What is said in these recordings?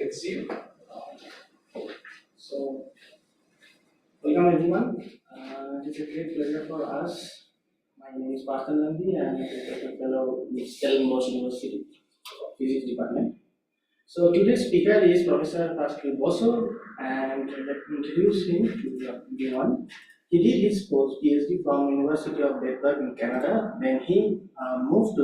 can see you. So, welcome everyone. It's a great pleasure for us. My name is Pasquale Bosso and I'm a fellow in Stellenbosch University Physics Department. So today's speaker is Professor Pasquale Bosso, and let me introduce him to everyone. He did his PhD from University of Edinburgh in Canada. Then he moved to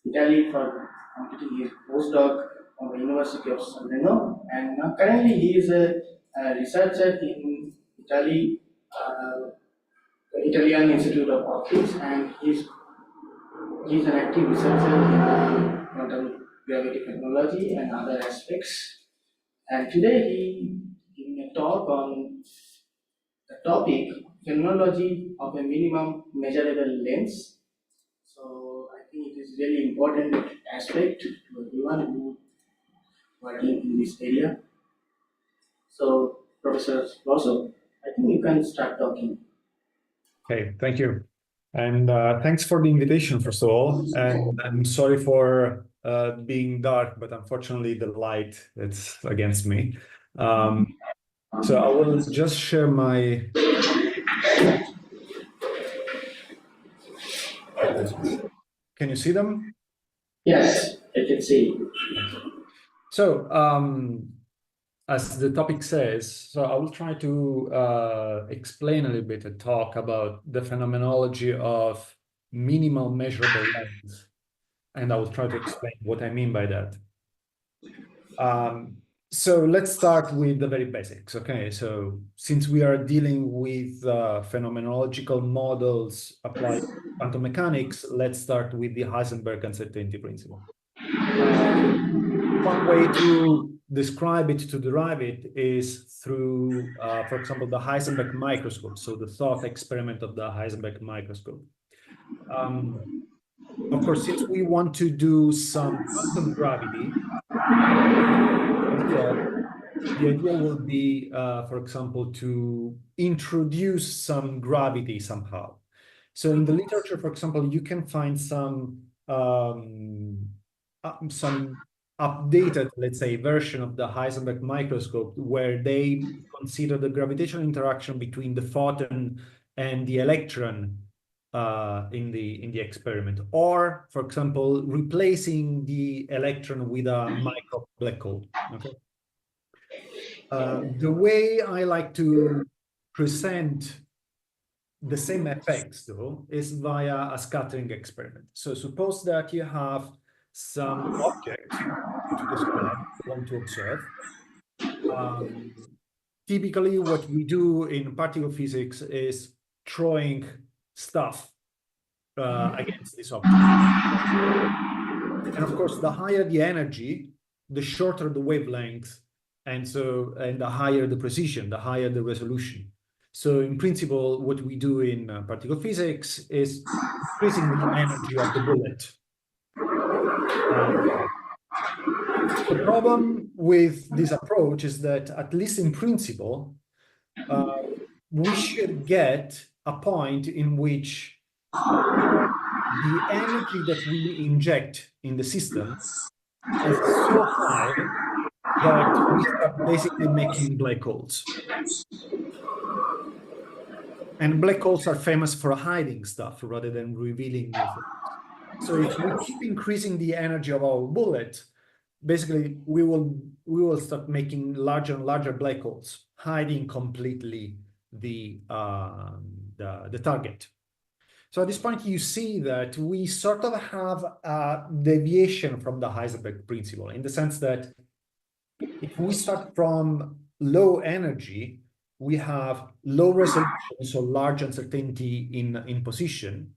Italy for completing his postdoc from the University of Salerno, and now currently he is a researcher in Italy, the Italian Institute of Optics, and he's an active researcher in quantum gravity technology and other aspects. And today he giving a talk on the topic phenomenology of a minimum measurable length. So I think it is really important aspect to everyone who working in this area. So Professor Bosso, I think you can start talking. Okay, thank you. And thanks for the invitation, first of all. And I'm sorry for being dark, but unfortunately the light is against me. So I will just share my... Can you see them? Yes, I can see. So as the topic says, so I will try to explain a little bit and talk about the phenomenology of minimal measurable length. And I will try to explain what I mean by that. So let's start with the very basics, okay? So since we are dealing with phenomenological models applied to quantum mechanics, let's start with the Heisenberg uncertainty principle. One way to describe it, to derive it, is through, for example, the Heisenberg microscope, so the thought experiment of the Heisenberg microscope. Of course, since we want to do some quantum gravity, the idea will be, for example, to introduce some gravity somehow. So in the literature, for example, you can find some updated, let's say, version of the Heisenberg microscope where they consider the gravitational interaction between the photon and the electron in the experiment, or, for example, replacing the electron with a micro black hole. Okay. The way I like to present the same effects, though, is via a scattering experiment. So suppose that you have some object to describe, want to observe. Typically, what we do in particle physics is throwing stuff against this object. And of course, the higher the energy, the shorter the wavelength, and the higher the precision, the higher the resolution. So in principle, what we do in particle physics is increasing the energy of the bullet. The problem with this approach is that, at least in principle, we should get a point in which the energy that we inject in the system is so high that we start basically making black holes. And black holes are famous for hiding stuff rather than revealing new things. So if we keep increasing the energy of our bullet, basically we will start making larger and larger black holes, hiding completely the target. So at this point, you see that we sort of have a deviation from the Heisenberg principle, in the sense that if we start from low energy, we have low resolution, so large uncertainty in position.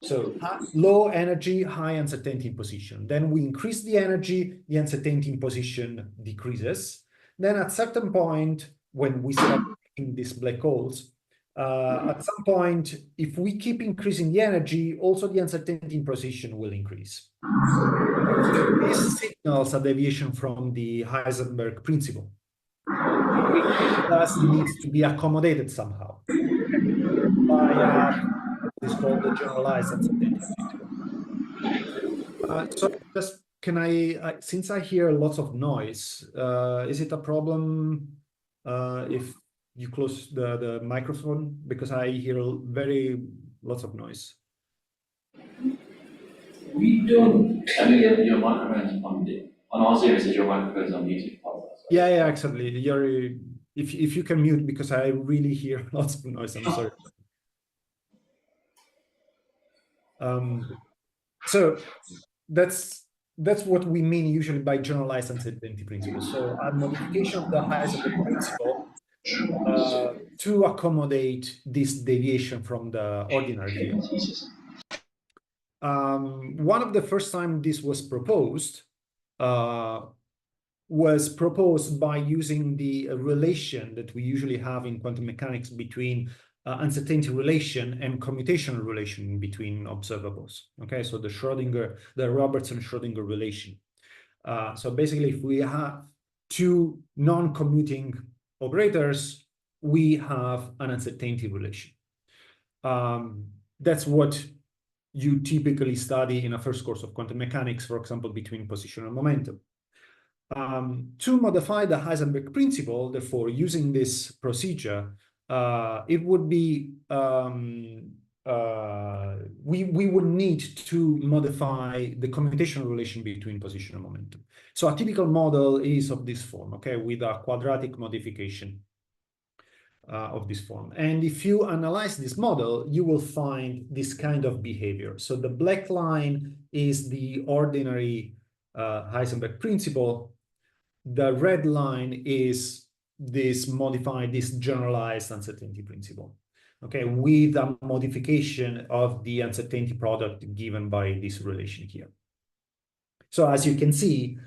So low energy, high uncertainty in position. Then we increase the energy, the uncertainty in position decreases. Then at certain point, when we start making these black holes, at some point, if we keep increasing the energy, also the uncertainty in position will increase. This signals a deviation from the Heisenberg principle, which thus needs to be accommodated somehow by what is called the generalized uncertainty principle. So just can I since I hear lots of noise, is it a problem if you close the microphone? Because I hear lots of noise. We don't. I mean, your microphone's on our services, your microphone's on muted. Yeah, exactly. If you can mute, because I really hear lots of noise. I'm sorry. So that's what we mean usually by generalized uncertainty principle. So a modification of the Heisenberg principle to accommodate this deviation from the ordinary here. One of the first time this was proposed by using the relation that we usually have in quantum mechanics between uncertainty relation and commutation relation between observables. Okay, so the Robertson-Schrodinger relation. So basically, if we have two non-commuting operators, we have an uncertainty relation. That's what you typically study in a first course of quantum mechanics, for example, between position and momentum. To modify the Heisenberg principle, therefore, using this procedure, it would be we would need to modify the commutation relation between position and momentum. So a typical model is of this form, okay, with a quadratic modification of this form. And if you analyze this model, you will find this kind of behavior. So the black line is the ordinary Heisenberg principle. The red line is this generalized uncertainty principle, okay, with a modification of the uncertainty product given by this relation here. So as you can see,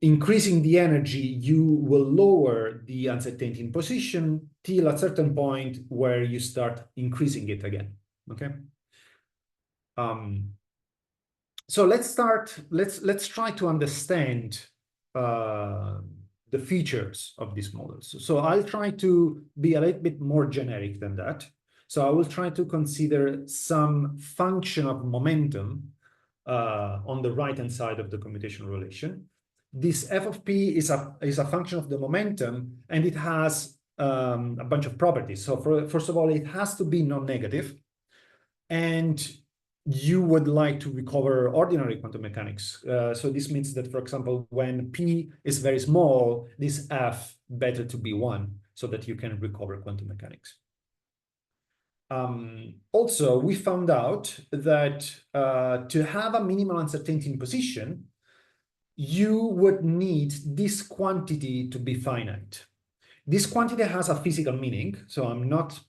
increasing the energy, you will lower the uncertainty in position till a certain point where you start increasing it again, okay? So let's try to understand the features of these models. So I'll try to be a little bit more generic than that. So I will try to consider some function of momentum on the right-hand side of the commutation relation. This f of p is a function of the momentum, and it has a bunch of properties. So first of all, it has to be non-negative, and you would like to recover ordinary quantum mechanics. So this means that, for example, when p is very small, this f better to be 1 so that you can recover quantum mechanics. Also, we found out that to have a minimal uncertainty in position, you would need this quantity to be finite. This quantity has a physical meaning, so I'm not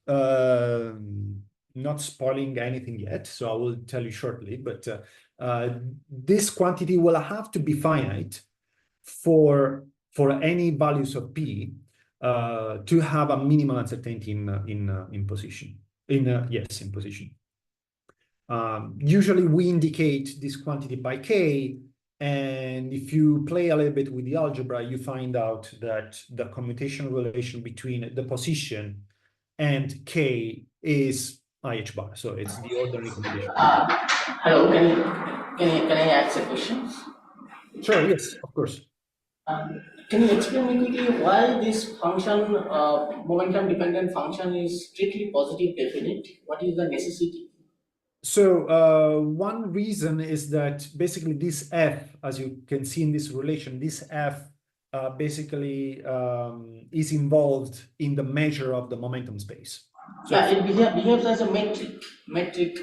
spoiling anything yet, so I will tell you shortly, but this quantity will have to be finite for any values of p to have a minimal uncertainty in position. In position. Usually we indicate this quantity by k, and if you play a little bit with the algebra, you find out that the commutation relation between the position and k is IH bar, so it's the ordinary commutation. Hello, can I ask a question? Sure, yes, of course. Can you explain me quickly why this function, momentum dependent function, is strictly positive definite? What is the necessity? So one reason is that basically this f, as you can see in this relation, this f basically is involved in the measure of the momentum space. So yeah, it behaves as a metric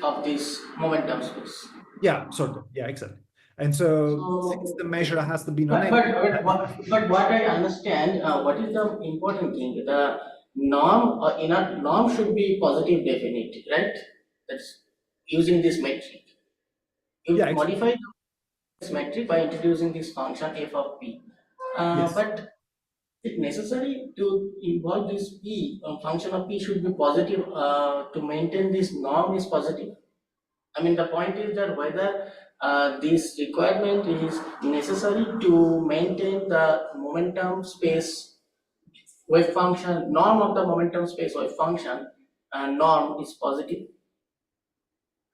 of this momentum space. Yeah, sort of. Yeah, exactly. And so since the measure has to be non-negative. But what I understand, what is the important thing? The norm or inner norm should be positive definite, right? That's using this metric. You Yeah, exactly. modify this metric by introducing this function f of p. Yes. But it's necessary to involve this p, function of p should be positive to maintain this norm is positive. I mean, the point is that whether this requirement is necessary to maintain the momentum space wave function, norm of the momentum space wave function, norm is positive.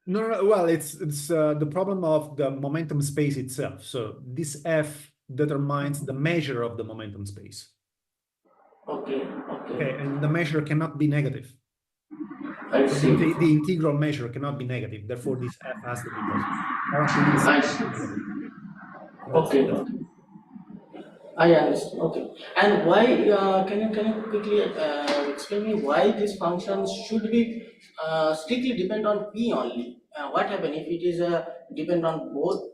No. Well, it's the problem of the momentum space itself. So this F determines the measure of the momentum space. Okay. Okay, and the measure cannot be negative. I So see. the integral measure cannot be negative. Therefore, this F has to be positive, or at least I see. negative. Okay. That's Okay. I understand. Okay. And why, can you quickly explain me why these functions should be strictly depend on P only? What happen if it is depend on both?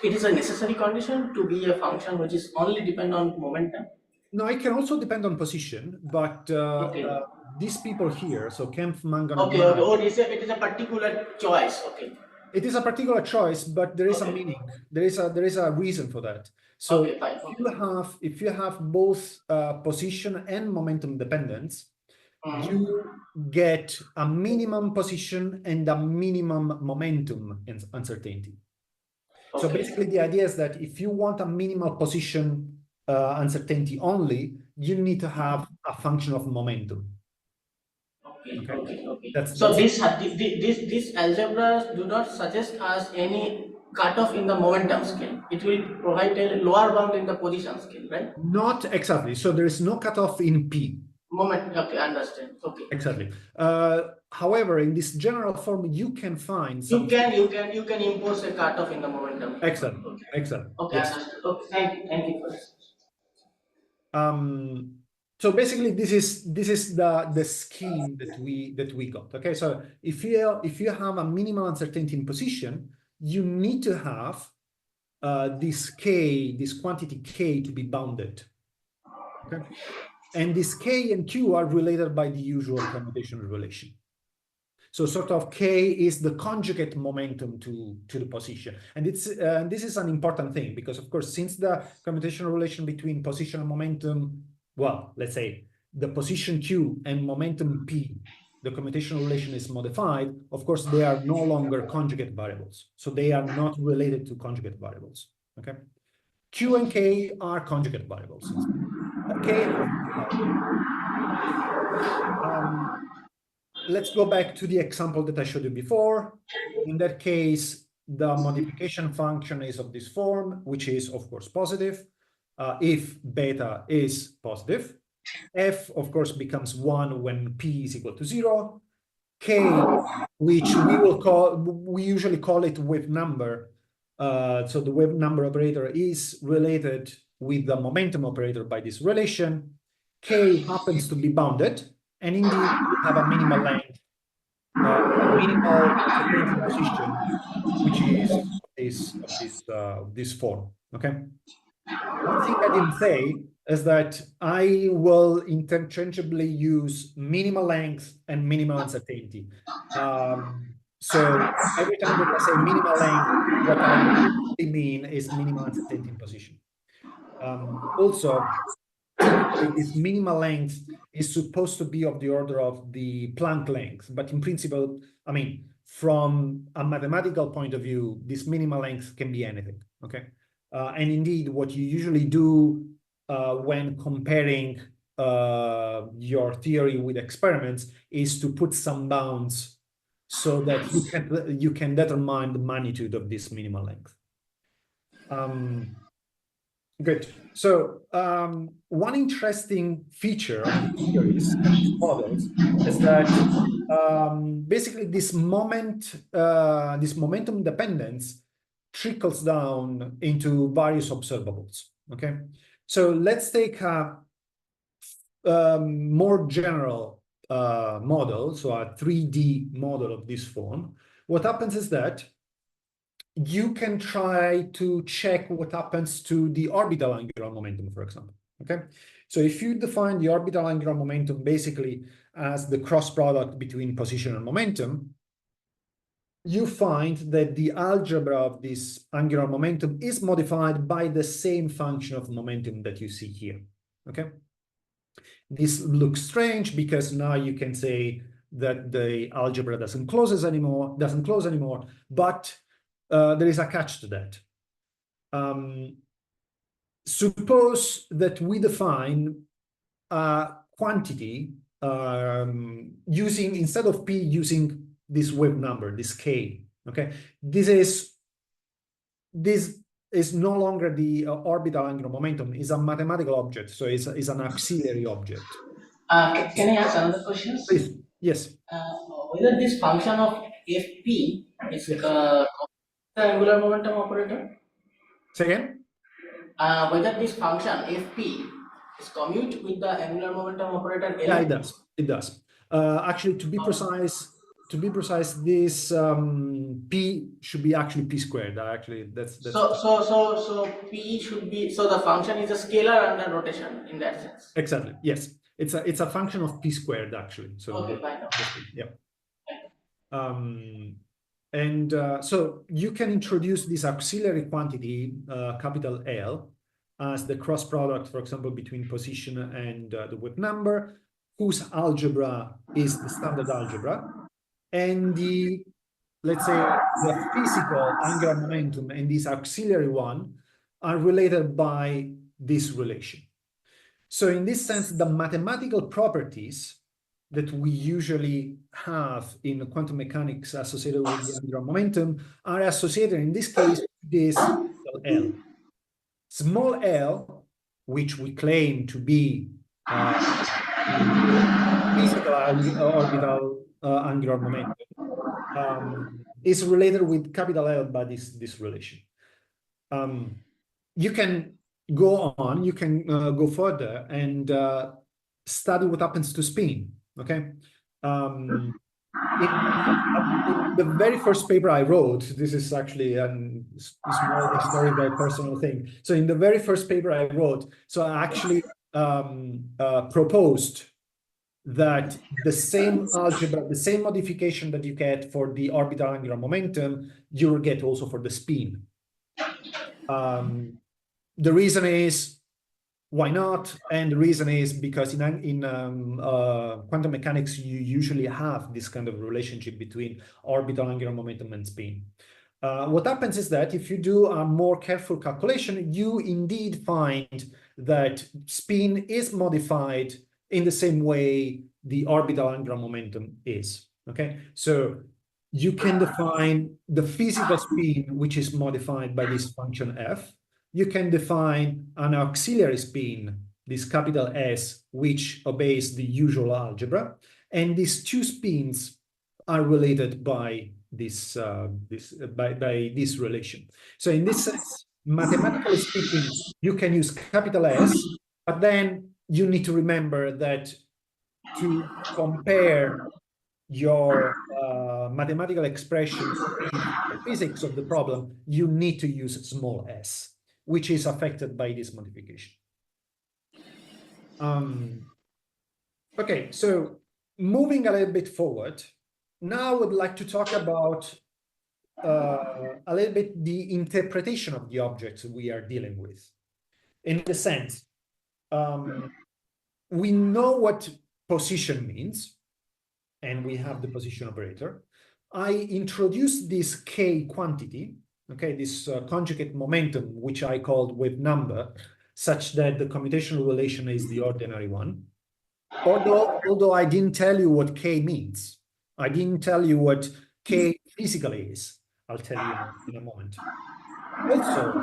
It is a necessary condition to be a function which is only depend on momentum. No, it can also depend on position, but Okay. these people here, so Kempf, Mangan, and Okay. Okay. Mao, Oh, it is a particular choice. Okay. it is a particular choice, but there is a Okay. meaning. There is a reason for that. So Okay. Fine. if you have both position and momentum dependence, you get a minimum position and a minimum momentum uncertainty. So Okay. basically, the idea is that if you want a minimal position uncertainty only, you need to have a function of momentum. Okay. Okay, Okay. So that's it. this algebras do not suggest us any cutoff in the momentum scale. It will provide a lower bound in the position scale, right? Not exactly. So there is no cutoff in P. Moment. Okay, understand. Okay. Exactly. However, in this general form, you can find You some. can you can impose a cutoff in the momentum. Excellent. Okay. Excellent. Okay, Yes. understood. Okay, thank you for this. So basically, this is the scheme that we got. Okay, so if you have a minimal uncertainty in position, you need to have this quantity k to be bounded. Okay, and this k and q are related by the usual commutational relation. So sort of k is the conjugate momentum to the position. And this is an important thing because, of course, since the commutational relation between position and momentum, well, let's say the position q and momentum p, the commutational relation is modified, of course, they are no longer conjugate variables. So they are not related to conjugate variables, okay? Q and k are conjugate variables instead. K has this power. Let's go back to the example that I showed you before. In that case, the modification function is of this form, which is, of course, positive. If beta is positive, f, of course, becomes 1 when p is equal to 0. K, which we usually call it wave number. So the wave number operator is related with the momentum operator by this relation. K happens to be bounded, and indeed we have a minimal length, a minimal uncertainty position, which is this form. Okay. One thing I didn't say is that I will interchangeably use minimal length and minimal uncertainty. So every time that I say minimal length, what I really mean is minimal uncertainty in position. Also, typically this minimal length is supposed to be of the order of the Planck length, but in principle, I mean, from a mathematical point of view, this minimal length can be anything, okay? And indeed, what you usually do when comparing your theory with experiments is to put some bounds so that you can determine the magnitude of this minimal length. Good. So one interesting feature of these theories and these models is that basically this momentum dependence trickles down into various observables. Okay, so let's take a more general model, so a 3D model of this form. What happens is that you can try to check what happens to the orbital angular momentum, for example, okay? So if you define the orbital angular momentum basically as the cross product between position and momentum, you find that the algebra of this angular momentum is modified by the same function of momentum that you see here, okay? This looks strange because now you can say that the algebra doesn't close anymore, but there is a catch to that. Suppose that we define a quantity using, instead of P, using this wave number, this K, Okay, this is no longer the orbital angular momentum, is a mathematical object, so it's an auxiliary object. Can I ask another question? Please, yes. Whether this function of Fp is Yes. the angular momentum operator? Say again? Whether this function Fp is commute with the angular momentum operator L? Yeah, it does. It does. Actually, to be precise, this p should be actually p squared. Actually, that's So P should be, so the function is a scalar under rotation in that sense. exactly, yes. It's a function of p squared actually. So Okay, fine. yeah. And so you can introduce this auxiliary quantity, capital L, as the cross product, for example, between position and the width number, whose algebra is the standard algebra, and the, let's say, the physical angular momentum and this auxiliary one are related by this relation. So in this sense, the mathematical properties that we usually have in quantum mechanics associated with the angular momentum are associated, in this case, with this L. Small l, which we claim to be the physical orbital angular momentum, is related with capital L by this relation. You can go on, you can go further and study what happens to spin, okay? In the very first paper I wrote, this is actually a small historical personal thing. So in the very first paper I wrote, so I actually proposed that the same algebra, the same modification that you get for the orbital angular momentum, you will get also for the spin. The reason is, why not? And the reason is because in quantum mechanics, you usually have this kind of relationship between orbital angular momentum and spin. What happens is that if you do a more careful calculation, you indeed find that spin is modified in the same way the orbital angular momentum is. Okay, so you can define the physical spin, which is modified by this function f. You can define an auxiliary spin, this capital S, which obeys the usual algebra, and these two spins are related by this relation. So in this sense, mathematically speaking, you can use capital S, but then you need to remember that to compare your mathematical expression with the physics of the problem, you need to use small s, which is affected by this modification. Okay, so moving a little bit forward, now I would like to talk about a little bit the interpretation of the objects we are dealing with. In the sense, we know what position means, and we have the position operator. I introduced this k quantity, okay, this conjugate momentum, which I called width number, such that the commutational relation is the ordinary one. Although I didn't tell you what k means. I didn't tell you what k physically is. I'll tell you in a moment. Also,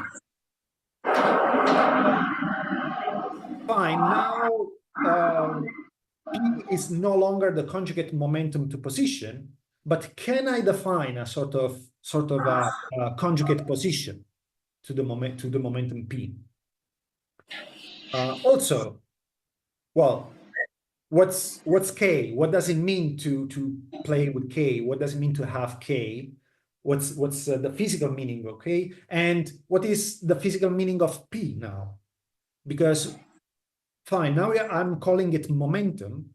fine, now P is no longer the conjugate momentum to position, but can I define a sort of a conjugate position to the momentum P? Also, well, what's K? What does it mean to play with K? What does it mean to have K? What's the physical meaning of K? And what is the physical meaning of P now? Because fine, now I'm calling it momentum,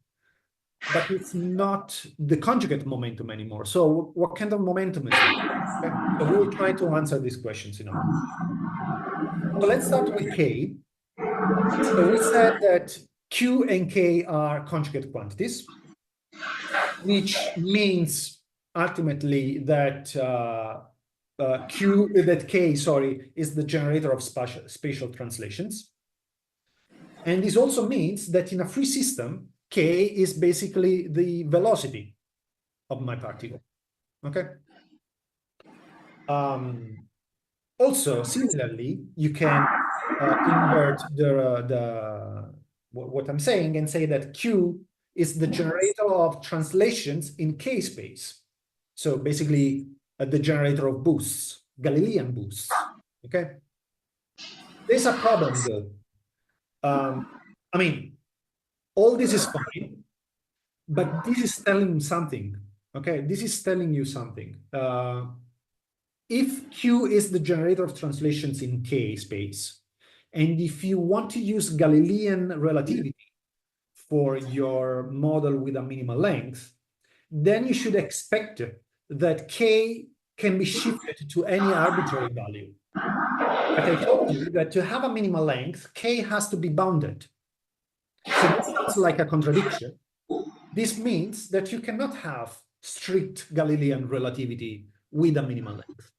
but it's not the conjugate momentum anymore. So what kind of momentum is it? Okay. So we will try to answer these questions in a moment. So let's start with K. So we said that Q and K are conjugate quantities, which means ultimately that K, sorry, is the generator of spatial translations. And this also means that in a free system, K is basically the velocity of my particle, okay? Also, similarly, you can invert what I'm saying and say that Q is the generator of translations in K space. So basically, the generator of boosts, Galilean boosts. Okay. There's a problem though. I mean, all this is fine, but this is telling something. Okay, this is telling you something. If Q is the generator of translations in K space, and if you want to use Galilean relativity for your model with a minimal length, then you should expect that K can be shifted to any arbitrary value. But I told you that to have a minimal length, K has to be bounded. So this sounds like a contradiction. This means that you cannot have strict Galilean relativity with a minimal length.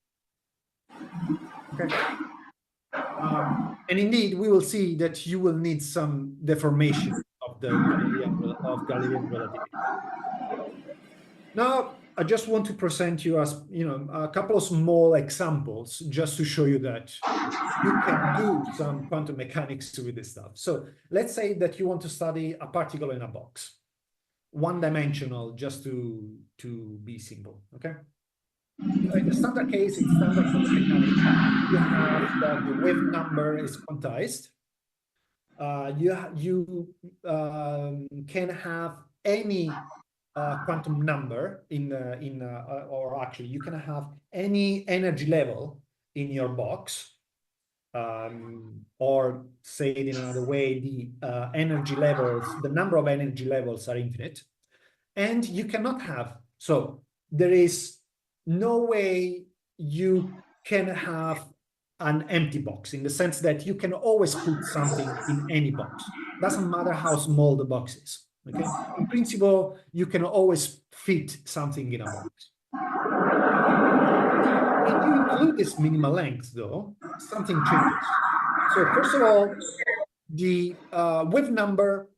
Okay. And indeed, we will see that you will need some deformation of the Galilean relativity. Now, I just want to present you as a couple of small examples just to show you that you can do some quantum mechanics with this stuff. So let's say that you want to study a particle in a box, one-dimensional, just to be simple. Okay. In the standard case, in standard quantum mechanics, you have that the wave number is quantized. You can have any quantum number or actually you can have any energy level in your box, or say it in another way, the energy levels, the number of energy levels are infinite, and you cannot have, so there is no way you can have an empty box, in the sense that you can always put something in any box. Doesn't matter how small the box is. Okay. In principle, you can always fit something in a box. If you include this minimal length, though, something changes. So first of all, the wave number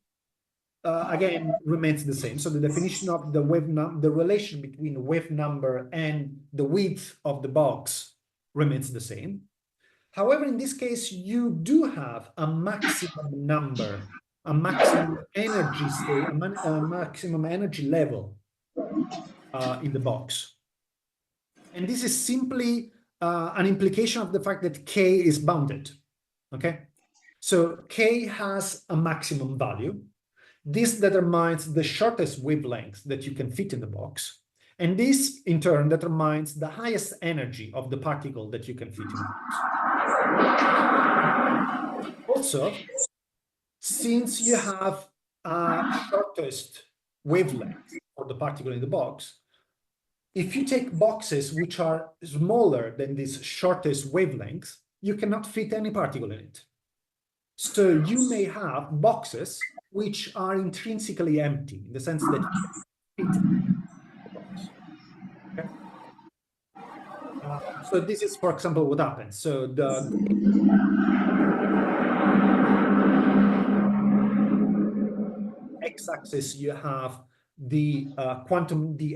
again remains the same. So the definition of the wave number, the relation between the wave number and the width of the box remains the same. However, in this case, you do have a maximum number, a maximum energy state, a maximum energy level in the box. And this is simply an implication of the fact that K is bounded. Okay. So K has a maximum value. This determines the shortest wavelength that you can fit in the box. And this, in turn, determines the highest energy of the particle that you can fit in the box. Also, since you have a shortest wavelength for the particle in the box, if you take boxes which are smaller than this shortest wavelength, you cannot fit any particle in it. So you may have boxes which are intrinsically empty, in the sense that you fit the box. Okay? So this is, for example, what happens. So the x-axis, you have the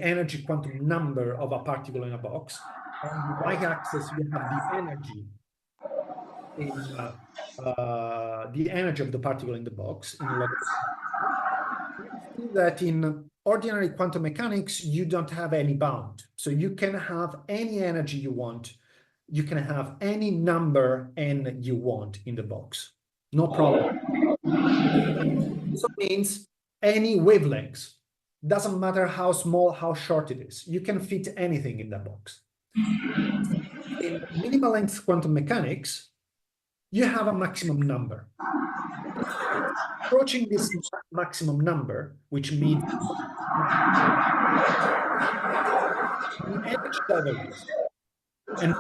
energy quantum number of a particle in a box. On the y-axis, you have the energy of the particle in the box in that in ordinary quantum mechanics, you don't have any bound. So you can have any energy you want. You can have any number n you want in the box. No problem. So it means any wavelengths. Doesn't matter how small, how short it is. You can fit anything in that box. In minimal length quantum mechanics, you have a maximum number. Approaching this maximum number, which means the energy levels and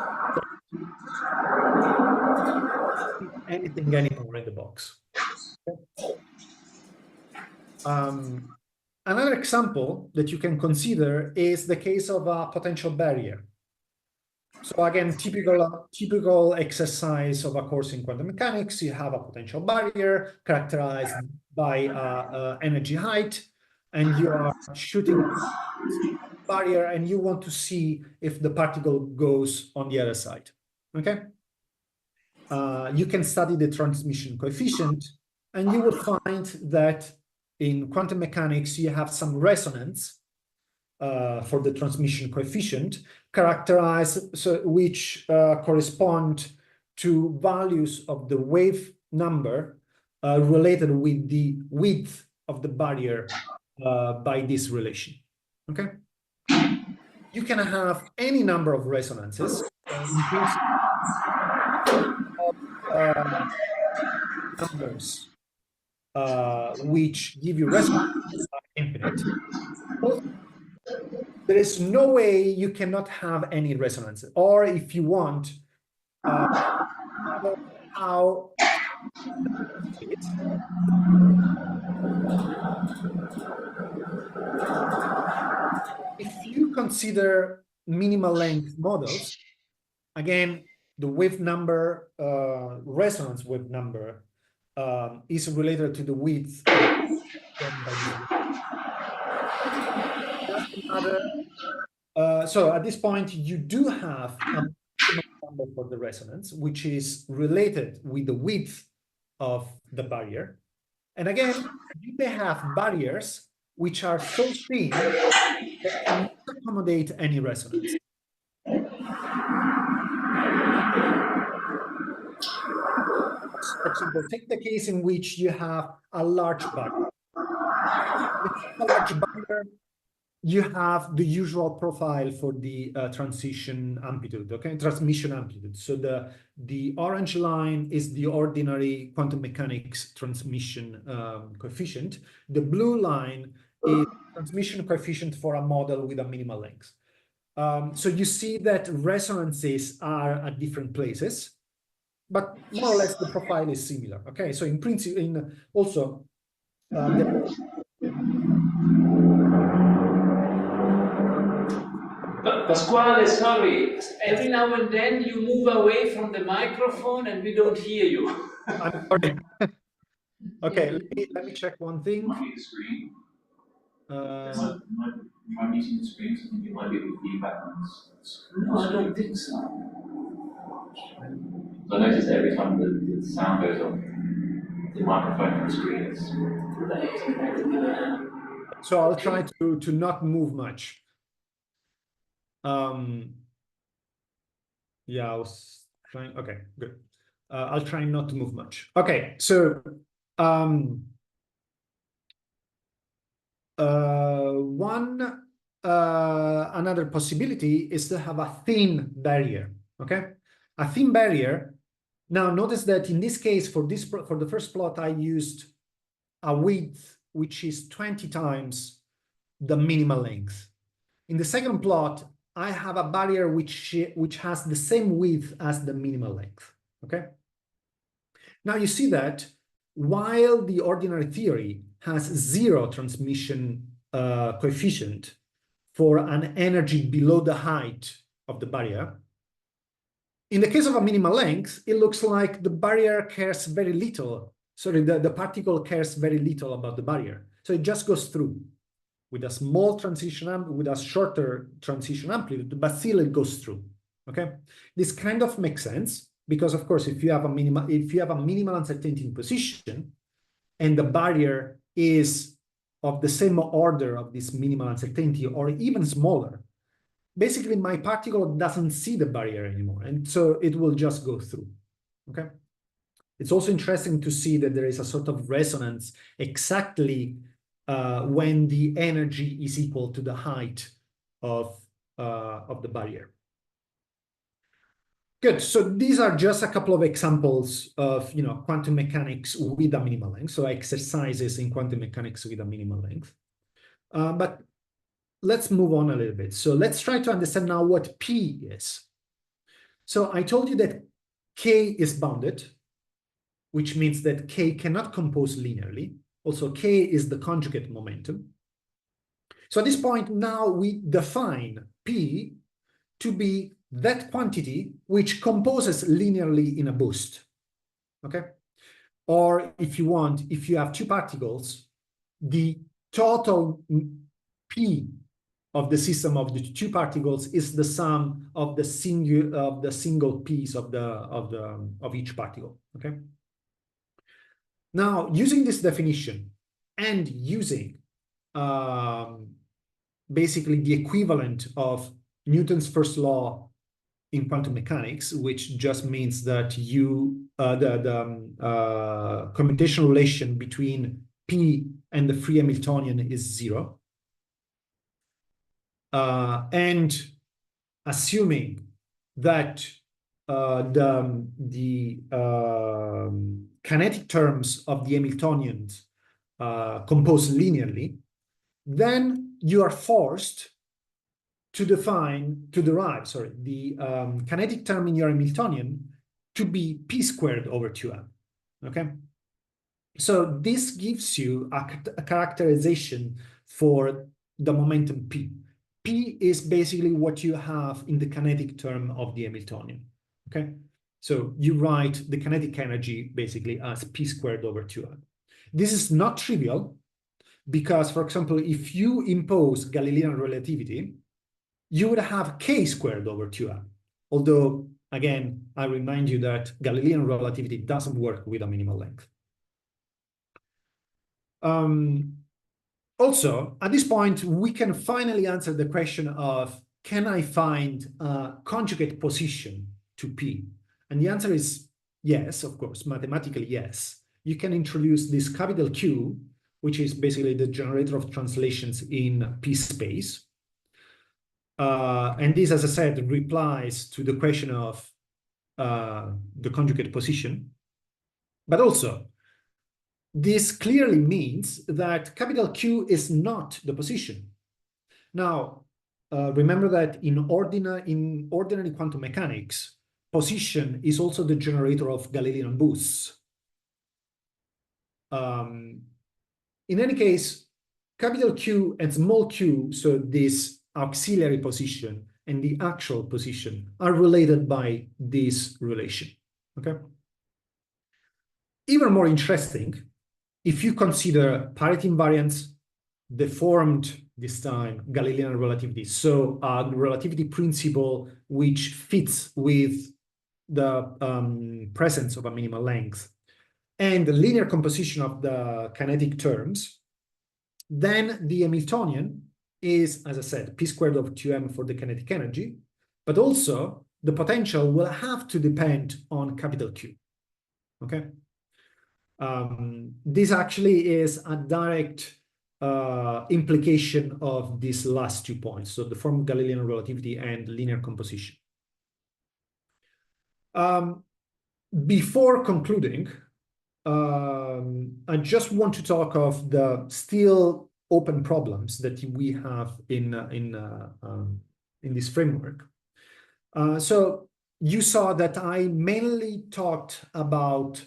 anything anymore in the box. Another example that you can consider is the case of a potential barrier. So again, typical exercise of a course in quantum mechanics, you have a potential barrier characterized by energy height, and you are shooting barrier and you want to see if the particle goes on the other side. Okay. You can study the transmission coefficient, and you will find that in quantum mechanics you have some resonance for the transmission coefficient, which correspond to values of the wave number related with the width of the barrier by this relation. Okay. You can have any number of resonances. In principle, numbers which give you resonances are infinite. Also, there is no way you cannot have any resonance, or if you want, how if you consider minimal length models, again, the wave number, resonance wave number, is related to the width. Doesn't matter. So at this point, you do have a maximum number for the resonance, which is related with the width of the barrier. And again, you may have barriers which are so thin that cannot accommodate any resonance. For example, take the case in which you have a large barrier. With a large barrier, you have the usual profile for the transition amplitude, okay, transmission amplitude. So the orange line is the ordinary quantum mechanics transmission coefficient. The blue line is transmission coefficient for a model with a minimal length. So you see that resonances are at different places, but more or less the profile is similar. Okay, so in principle, also Pasquale, sorry. Every now and then you move away from the microphone and we don't hear you. I'm sorry. Okay, let me check one thing. Might be the screen. You might be using the screen, so I think it might be the feedback on this. No, I don't think so. So I noticed every time the sound goes off, the microphone on the screen is. So I'll try to not move much. Yeah, I was trying. Okay, good. I'll try not to move much. Okay, so another possibility is to have a thin barrier. Okay, a thin barrier. Now notice that in this case, for the first plot, I used a width which is 20 times the minimal length. In the second plot, I have a barrier which has the same width as the minimal length. Okay. Now you see that while the ordinary theory has 0 transmission coefficient for an energy below the height of the barrier, in the case of a minimal length, it looks like the barrier cares very little. Sorry, the particle cares very little about the barrier. So it just goes through with a small transition, with a shorter transition amplitude, but still it goes through. Okay, this kind of makes sense because, of course, if you have a minimal uncertainty in position, and the barrier is of the same order of this minimal uncertainty, or even smaller, basically my particle doesn't see the barrier anymore, and so it will just go through. Okay, it's also interesting to see that there is a sort of resonance exactly when the energy is equal to the height of the barrier. Good. So these are just a couple of examples of quantum mechanics with a minimal length. So exercises in quantum mechanics with a minimal length. But let's move on a little bit. So let's try to understand now what P is. So I told you that K is bounded, which means that K cannot compose linearly. Also, K is the conjugate momentum. So at this point, now we define P to be that quantity which composes linearly in a boost. Okay? Or if you want, if you have two particles, the total P of the system of the two particles is the sum of the single piece of each particle. Okay. Now, using this definition and using basically the equivalent of Newton's first law in quantum mechanics, which just means that the commutation relation between P and the free Hamiltonian is 0. And assuming that the kinetic terms of the Hamiltonians compose linearly, then you are forced to derive the kinetic term in your Hamiltonian to be p squared over 2m. Okay, so this gives you a characterization for the momentum p. P is basically what you have in the kinetic term of the Hamiltonian. Okay, so you write the kinetic energy basically as p squared over 2m. This is not trivial because, for example, if you impose Galilean relativity, you would have k squared over 2m. Although, again, I remind you that Galilean relativity doesn't work with a minimal length. Also, at this point, we can finally answer the question of, can I find a conjugate position to P? And the answer is yes, of course, mathematically yes. You can introduce this capital Q, which is basically the generator of translations in P space. And this, as I said, replies to the question of the conjugate position. But also, this clearly means that capital Q is not the position. Now, remember that in ordinary quantum mechanics, position is also the generator of Galilean boosts. In any case, capital Q and small q, so this auxiliary position and the actual position, are related by this relation. Okay. Even more interesting, if you consider parity invariance, deformed this time Galilean relativity, so a relativity principle which fits with the presence of a minimal length, and the linear composition of the kinetic terms, then the Hamiltonian is, as I said, p squared over 2m for the kinetic energy, but also the potential will have to depend on capital Q. Okay. This actually is a direct implication of these last 2 points, so the form of Galilean relativity and linear composition. Before concluding, I just want to talk of the still open problems that we have in this framework. So you saw that I mainly talked about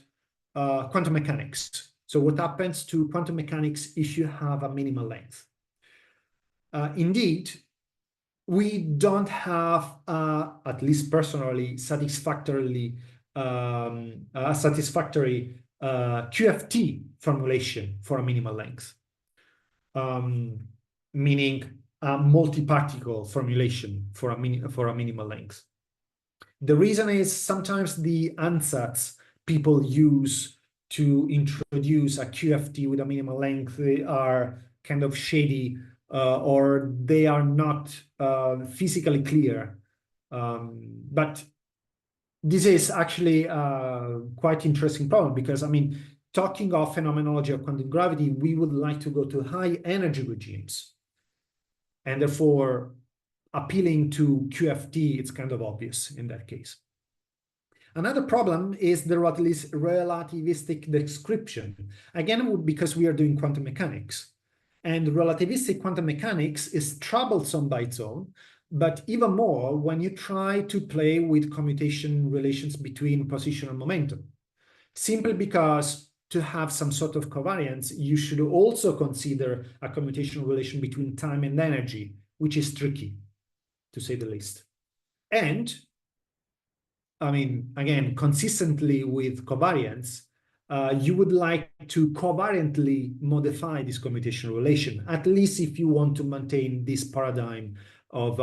quantum mechanics. So what happens to quantum mechanics if you have a minimal length? Indeed, we don't have, at least personally, satisfactory QFT formulation for a minimal length, meaning a multi-particle formulation for a minimal length. The reason is sometimes the ansatz people use to introduce a QFT with a minimal length, they are kind of shady, or they are not physically clear. But this is actually a quite interesting problem because, I mean, talking of phenomenology of quantum gravity, we would like to go to high energy regimes. And therefore, appealing to QFT, it's kind of obvious in that case. Another problem is the relativistic description. Again, because we are doing quantum mechanics. And relativistic quantum mechanics is troublesome by its own, but even more when you try to play with commutation relations between position and momentum. Simply because to have some sort of covariance, you should also consider a commutation relation between time and energy, which is tricky, to say the least. And I mean, again, consistently with covariance, you would like to covariantly modify this commutation relation, at least if you want to maintain this paradigm of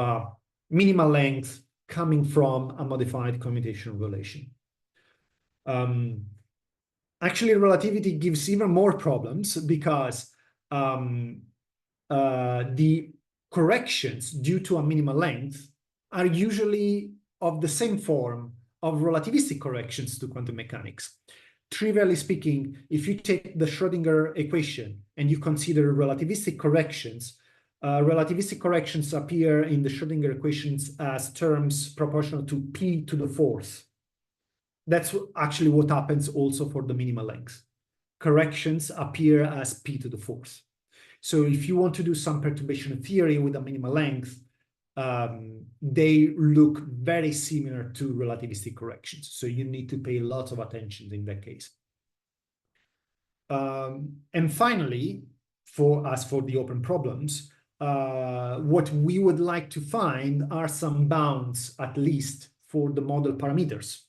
minimal length coming from a modified commutation relation. Actually, relativity gives even more problems because the corrections due to a minimal length are usually of the same form of relativistic corrections to quantum mechanics. Trivially speaking, if you take the Schrödinger equation and you consider relativistic corrections appear in the Schrödinger equations as terms proportional to p to the fourth. That's actually what happens also for the minimal length. Corrections appear as p to the fourth. So if you want to do some perturbation theory with a minimal length, they look very similar to relativistic corrections. So you need to pay lots of attention in that case. And finally, as for the open problems, what we would like to find are some bounds, at least for the model parameters,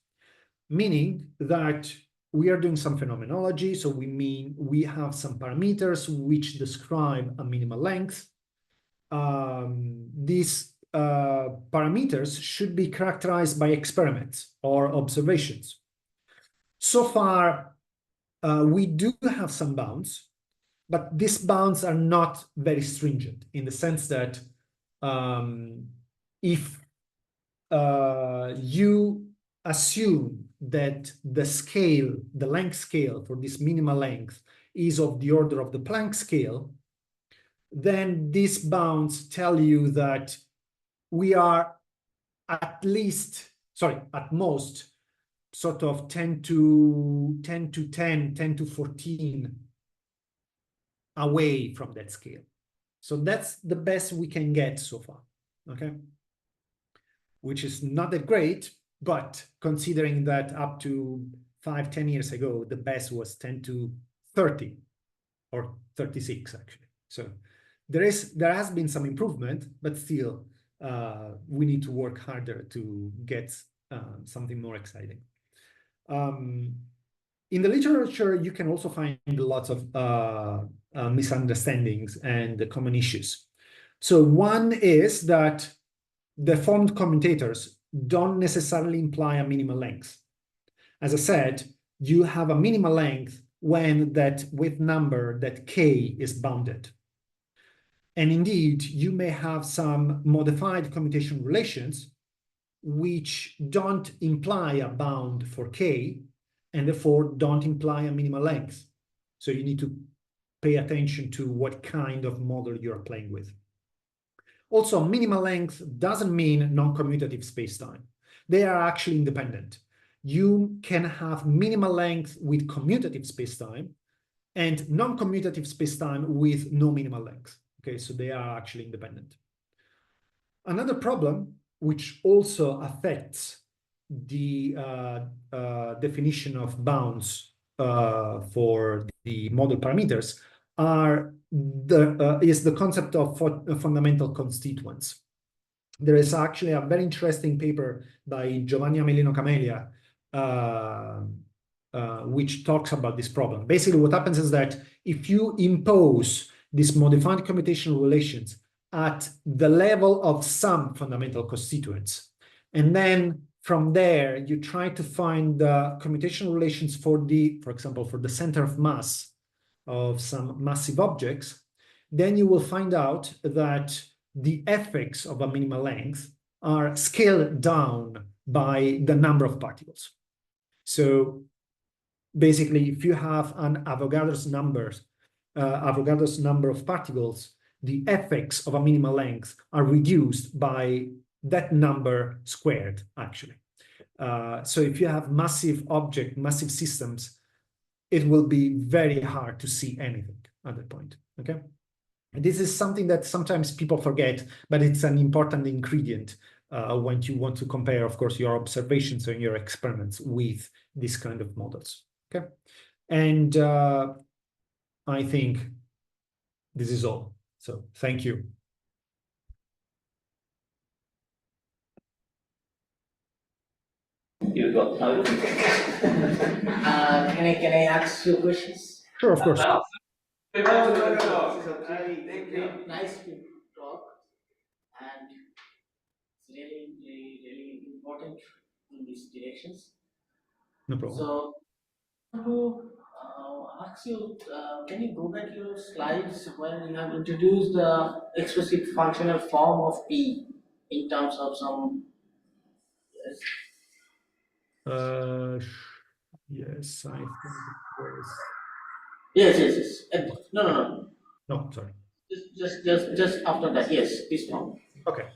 meaning that we are doing some phenomenology. So we have some parameters which describe a minimal length. These parameters should be characterized by experiments or observations. So far, we do have some bounds, but these bounds are not very stringent in the sense that if you assume that the length scale for this minimal length is of the order of the Planck scale, then these bounds tell you that we are at most sort of 10 to 10, 10 to 14 away from that scale. So that's the best we can get so far, okay? Which is not that great, but considering that up to 5-10 years ago, the best was 10 to 30 or 36 actually. So there has been some improvement, but still we need to work harder to get something more exciting. In the literature, you can also find lots of misunderstandings and common issues. So one is that deformed commutators don't necessarily imply a minimal length. As I said, you have a minimal length when that with number that k is bounded. And indeed, you may have some modified commutation relations which don't imply a bound for k, and therefore don't imply a minimal length. So you need to pay attention to what kind of model you're playing with. Also, minimal length doesn't mean non-commutative spacetime. They are actually independent. You can have minimal length with commutative spacetime and non-commutative spacetime with no minimal length. Okay, so they are actually independent. Another problem, which also affects the definition of bounds for the model parameters, is the concept of fundamental constituents. There is actually a very interesting paper by Giovanni Amelino Camelia, which talks about this problem. Basically, what happens is that if you impose these modified commutation relations at the level of some fundamental constituents, and then from there you try to find the commutation relations for example, for the center of mass of some massive objects, then you will find out that the effects of a minimal length are scaled down by the number of particles. So basically, if you have an Avogadro's number of particles, the effects of a minimal length are reduced by that number squared, actually. So if you have massive systems, it will be very hard to see anything at that point, okay? And this is something that sometimes people forget, but it's an important ingredient when you want to compare, of course, your observations and your experiments with this kind of models, okay? And I think this is all. So thank you. Thank you. will go. Now it will go. Can I ask you questions? Sure, of course. No, This is a really nice to talk, and it's really important in these directions. No problem. So, to ask you, can you go back your slides where you have introduced the explicit functional form of P in terms of some. Yes, I think it was. Yes. No. No, sorry. Just after that. Yes, this one. Okay.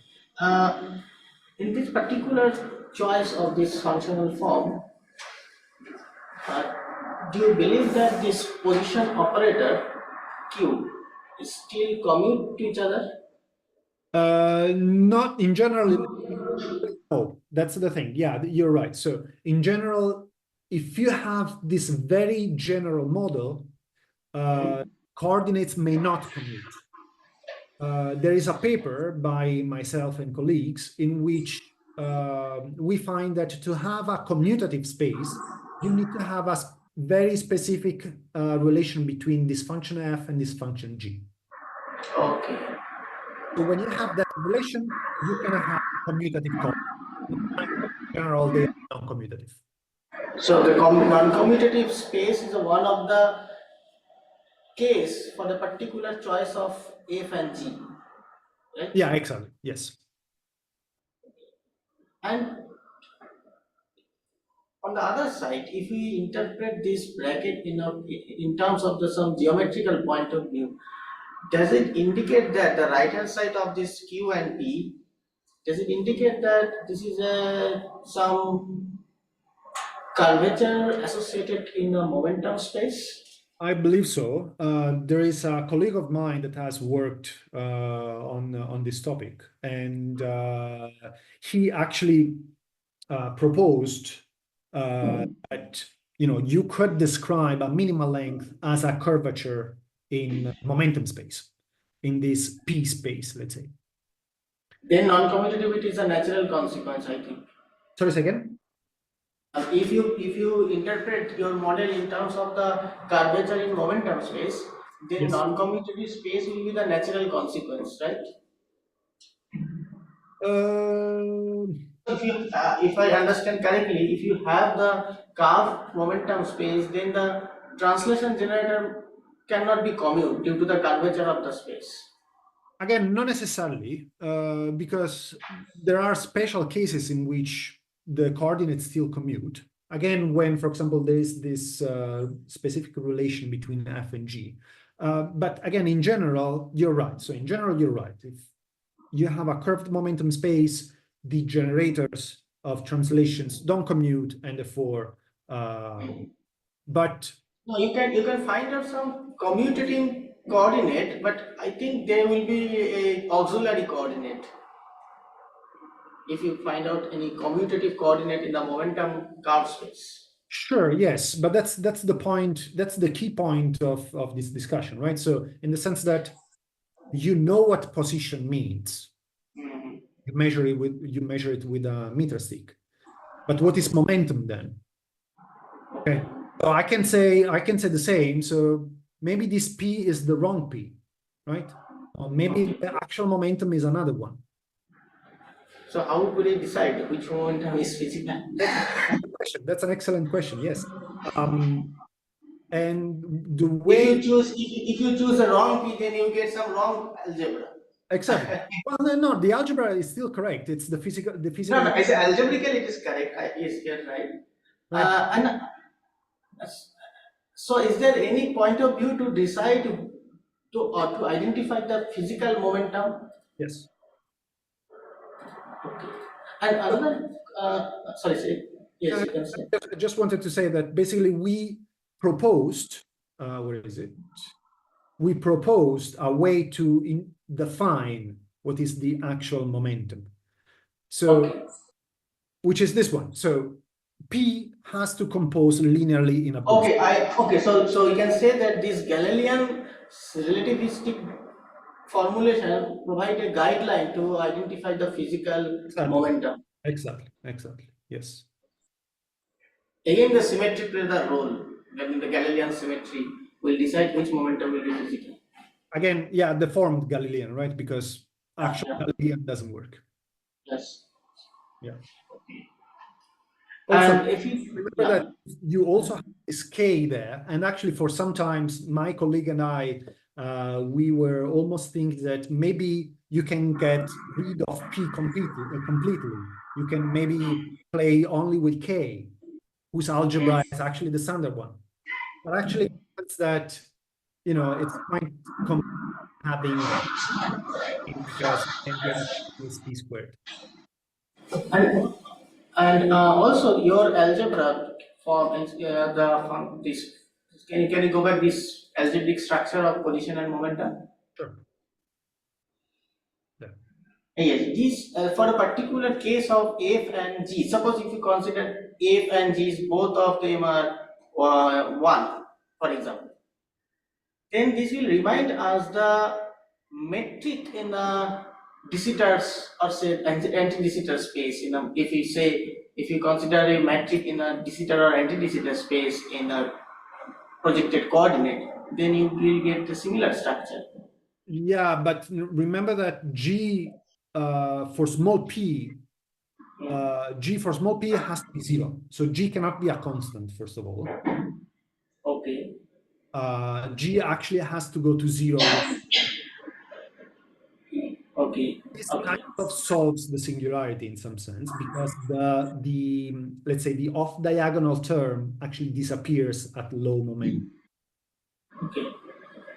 In this particular choice of this functional form, uh, do you believe that this position operator Q is still commute to each other? Not in general. No, that's the thing. Yeah, you're right. So in general, if you have this very general model, coordinates may not commute. There is a paper by myself and colleagues in which we find that to have a commutative space, you need to have a very specific relation between this function f and this function g. Okay. So when you have that relation, you can have commutative coordinates. In general, they are non-commutative. So the non-commutative space is one of the case for the particular choice of f and g, right? Yeah, exactly. Yes. And on the other side, if we interpret this bracket in terms of some geometrical point of view, does it indicate that the right hand side of this Q and P, does it indicate that this is some curvature associated in a momentum space? I believe so. There is a colleague of mine that has worked on this topic, and he actually proposed that you could describe a minimal length as a curvature in momentum space, in this P space, let's say. Then non-commutativity is a natural consequence, I think. Sorry, say again? If you interpret your model in terms of the curvature in momentum space, then Yes. non-commutative space will be the natural consequence, right? If I understand correctly, if you have the curved momentum space, then the translation generator cannot be commute due to the curvature of the space. Again, not necessarily, because there are special cases in which the coordinates still commute. Again, when, for example, there is this specific relation between f and g. But again, in general, you're right. So in general, you're right. If you have a curved momentum space, the generators of translations don't commute, and therefore, but no, you can find out some commutating coordinate, but I think there will be a auxiliary coordinate. If you find out any commutative coordinate in the momentum curve space. Sure, yes, but that's the point. That's the key point of this discussion, right? So in the sense that you know what position means. Mm-hmm. You measure it with a meter stick. But what is momentum then? Okay. So I can say the same. So maybe this P is the wrong P, right? Or maybe the actual momentum is another one. So how could I decide which momentum is physical? That's an excellent question. Yes. And the way if you choose the wrong P, then you get some wrong algebra. Exactly. Well, no, the algebra is still correct. It's the physical. No, I say algebraically it is correct. Yes, you're right. And so, is there any point of view to decide to identify the physical momentum? Yes. Okay. And another, sorry, say yes. You can say. I just wanted to say that basically we proposed. Where is it? We proposed a way to define what is the actual momentum. So, okay. Which is this one. So P has to compose linearly in a boost. Okay. So you can say that this Galilean relativistic formulation provide a guideline to identify the physical momentum. Exactly. Yes. Again, the symmetry plays a role. When the Galilean symmetry will decide which momentum will be physical. Again, yeah, deformed Galilean, right? Because actual Yeah. Galilean doesn't work. Yes. Yeah. Okay. Also, And if you, remember yeah. that you also have this K there, and actually for sometimes my colleague and I, we were almost thinking that maybe you can get rid of P completely. You can maybe play only with K, whose algebra is actually the standard one. But actually, it's that, you know, it's quite having because and then is P squared. And also your algebra form is this. Can you go back this algebraic structure of position and momentum? Sure. Yeah. Yes, this for a particular case of F and G. Suppose if you consider F and G's, both of them are 1, for example, then this will remind us the metric in a de Sitters or say anti-de Sitter space. If you consider a metric in a de Sitter or anti-de Sitter space in a projected coordinate, then you will get a similar structure. Yeah, but remember that G for small p, G for small p has to be 0. So G cannot be a constant, first of all. Okay. G actually has to go to 0. Okay. This kind Okay. of solves the singularity in some sense because the let's say the off diagonal term actually disappears at low momentum. Okay.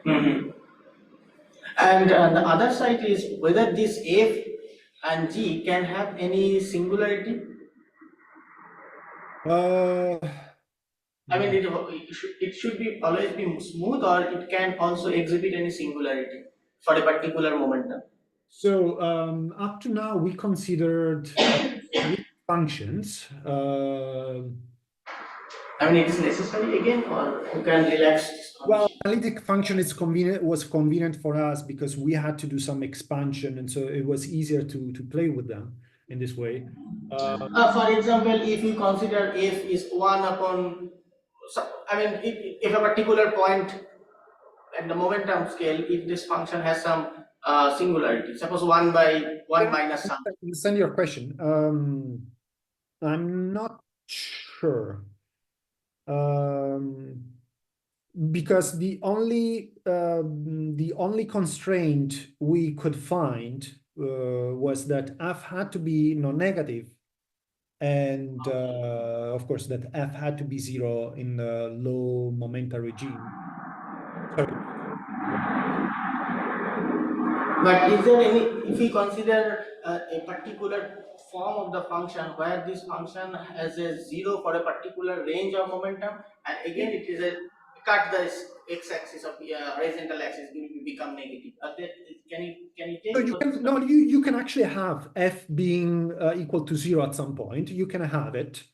Mhm. And the other side is whether this F and G can have any singularity. I mean, it should be always be smooth, or it can also exhibit any singularity for a particular momentum. So up to now we considered analytic functions. I mean, it is necessary again, or you can relax this Well, condition. analytic function was convenient for us because we had to do some expansion, and so it was easier to play with them in this way. For example, if you consider F is 1 upon, I mean, if a particular point at the momentum scale, if this function has some singularity, suppose 1 by 1 minus I something. understand your question. I'm not sure. Because the only constraint we could find was that f had to be non-negative, and of course that f had to be 0 in the low momentum regime. Sorry. But is there any, if we consider a particular form of the function where this function has a 0 for a particular range of momentum, and again it is a cut the x-axis of horizontal axis will become negative. Can you So take you can no, you can actually have f being equal to 0 at some point. You can have it.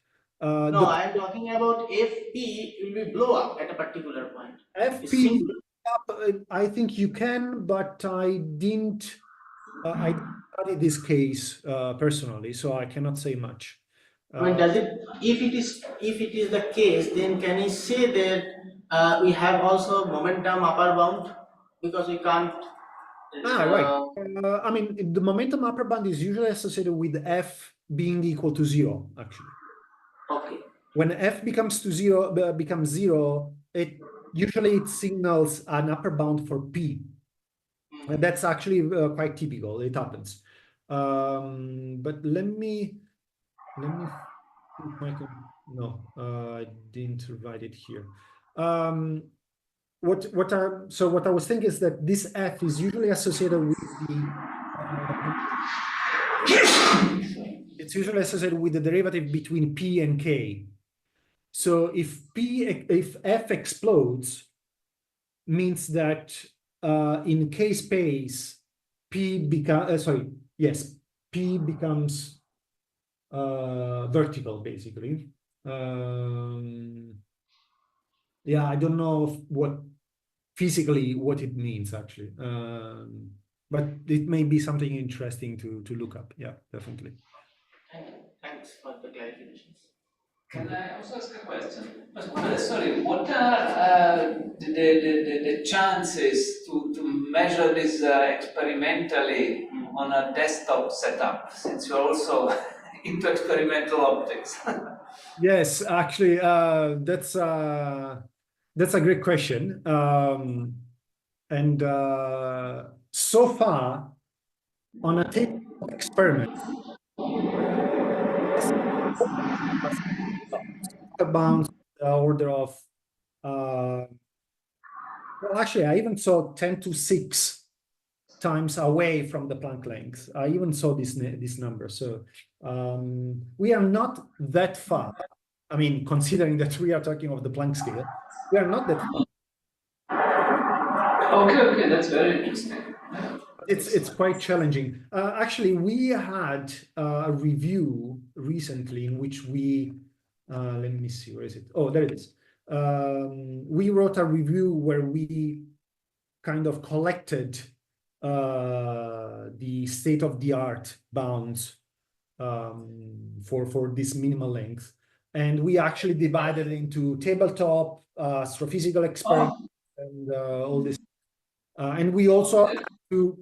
No, I am talking about fp will be blow up at a particular point. fp, I think you can, but I didn't study this case personally, so I cannot say much. I mean, does it? If it is the case, then can you say that we have also momentum upper bound because we can't. Right. I mean, the momentum upper bound is usually associated with f being equal to 0, actually. Okay. When f becomes 0, it signals an upper bound for p. And that's actually quite typical. It happens. But let me see if I can. No, I didn't write it here. What I was thinking is that this f is usually associated with it's usually associated with the derivative between p and k. So if f explodes, means that in k space p becomes p becomes vertical, basically. Yeah, I don't know what physically what it means actually, but it may be something interesting to look up. Yeah, definitely. Thanks for the clarifications. Can I also ask a question? Sorry, what are the chances to measure this experimentally on a desktop setup, since you're also into experimental optics? Yes, actually, that's a great question. And so far, on a tabletop experiment, about the order of well, actually, I even saw 10 to 6 times away from the Planck length. I even saw this number. So we are not that far. I mean, considering that we are talking of the Planck scale, we are not that far. Okay, that's very interesting. It's quite challenging. Actually, we had a review recently in which we let me see, where is it? Oh, there it is. We wrote a review where we kind of collected the state-of-the-art bounds for this minimal length, and we actually divided it into tabletop, astrophysical experiments, and all this. And we also had to,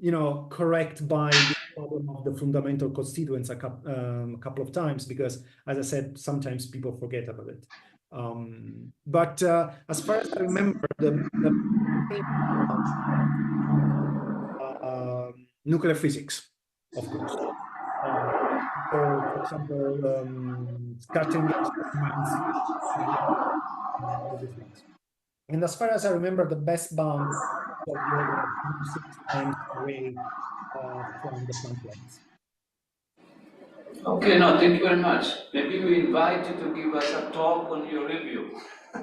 correct by the problem of the fundamental constituents a couple of times, because, as I said, sometimes people forget about it. But as far as I remember, the nuclear physics, of course. For example, scattering experiments, all these things. And as far as I remember, the best bound of the order of 26 times away from the Planck length. Okay, no, thank you very much. Maybe we invite you to give us a talk on your review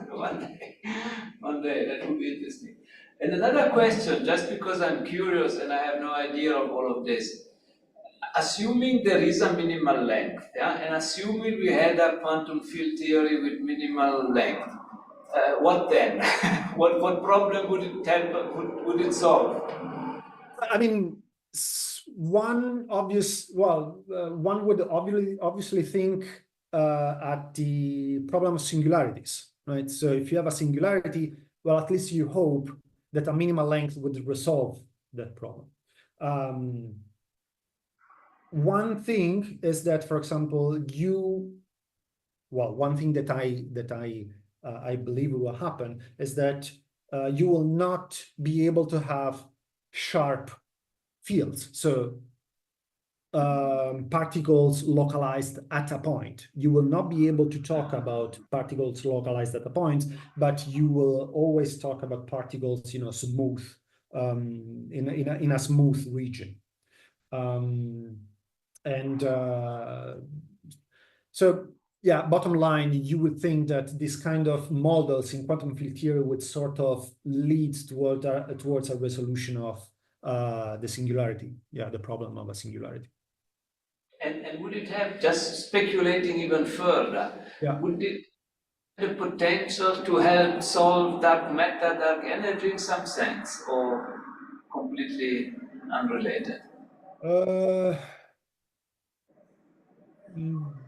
one day, that would be interesting. And another question, just because I'm curious and I have no idea of all of this. Assuming there is a minimal length, yeah, and assuming we had a quantum field theory with minimal length, what then? what problem would it help? Would it solve? I mean, one would obviously think at the problem of singularities, right? So if you have a singularity, well, at least you hope that a minimal length would resolve that problem. One thing is that, for example, one thing that I believe will happen is that you will not be able to have sharp fields. So particles localized at a point. You will not be able to talk about particles localized at a point, but you will always talk about particles, smooth, in a smooth region. So yeah, bottom line, you would think that this kind of models in quantum field theory would sort of lead towards a resolution of the singularity, the problem of a singularity. And would it have, just speculating even further, would it have the potential to help solve dark matter, dark energy in some sense, or completely unrelated?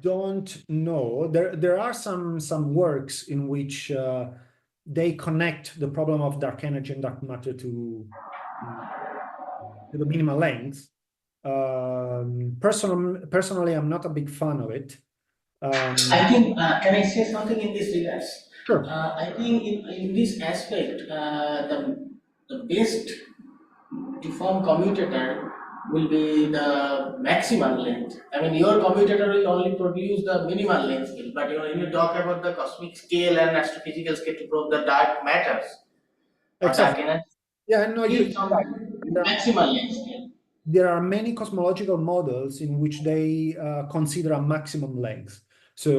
Don't know. There are some works in which they connect the problem of dark energy and dark matter to the minimal length. Personally, I'm not a big fan of it. I think, can I say something in this regards? Sure. I think in this aspect, the best deformed commutator will be the maximum length. I mean, your commutator will only produce the minimal length scale, but when you talk about the cosmic scale and astrophysical scale to prove the dark matters, exactly. Dark energy, yeah, no, you maximal length scale. There are many cosmological models in which they consider a maximum length. So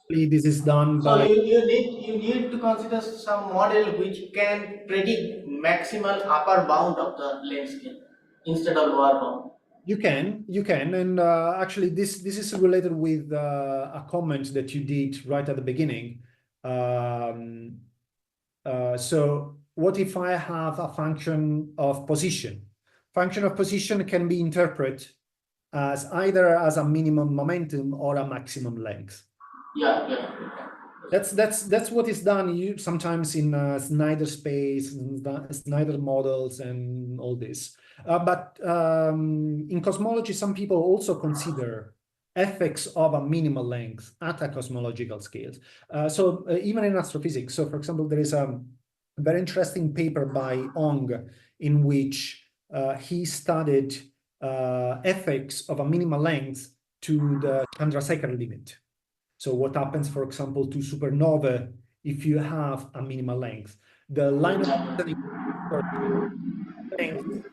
this is done by. So you need to consider some model which can predict maximal upper bound of the length scale instead of lower bound. You can, and actually this is related with a comment that you did right at the beginning. So what if I have a function of position? Function of position can be interpreted as either as a minimum momentum or a maximum length. Yeah. That's what is done sometimes in Snyder space, Snyder models, and all this. But in cosmology, some people also consider effects of a minimal length at a cosmological scale. So even in astrophysics, so for example, there is a very interesting paper by Ong in which he studied effects of a minimal length to the Chandrasekhar limit. So what happens, for example, to supernovae if you have a minimal length? The line of length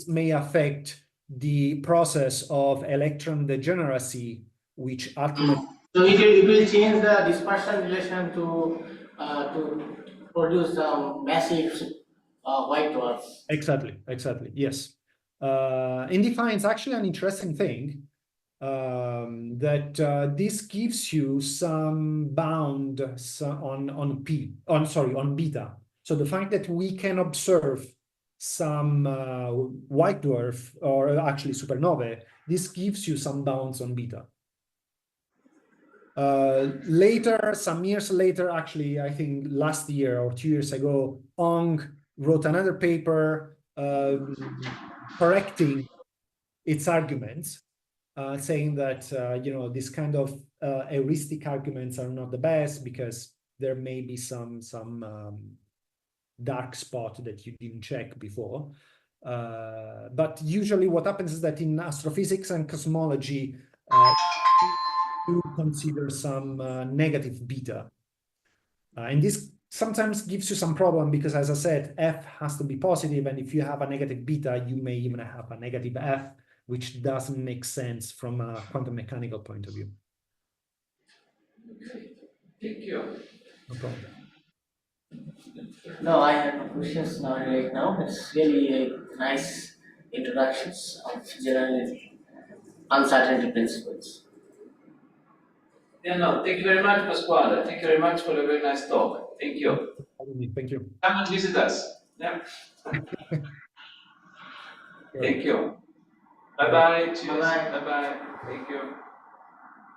may affect the process of electron degeneracy, which ultimately. So it will change the dispersion relation to produce massive white dwarfs. Exactly. Yes. In defined, it's actually an interesting thing that this gives you some bound on beta. So the fact that we can observe some white dwarf or actually supernovae, this gives you some bounds on beta. Later, some years later, actually, I think last year or 2 years ago, Ong wrote another paper correcting its arguments, saying that this kind of heuristic arguments are not the best because there may be some dark spot that you didn't check before. But usually what happens is that in astrophysics and cosmology, you consider some negative beta. And this sometimes gives you some problem because, as I said, F has to be positive, and if you have a negative beta, you may even have a negative F, which doesn't make sense from a quantum mechanical point of view. Thank you. No problem. No, I have no questions now right now. It's really a nice introductions of general uncertainty principles. Yeah, no, thank you very much, Pasquale. Thank you very much for a very nice talk. Thank you. Thank you. Come and visit us. Yeah. Thank you. Bye-bye. Cheers. Bye-bye. Bye-bye. Thank you.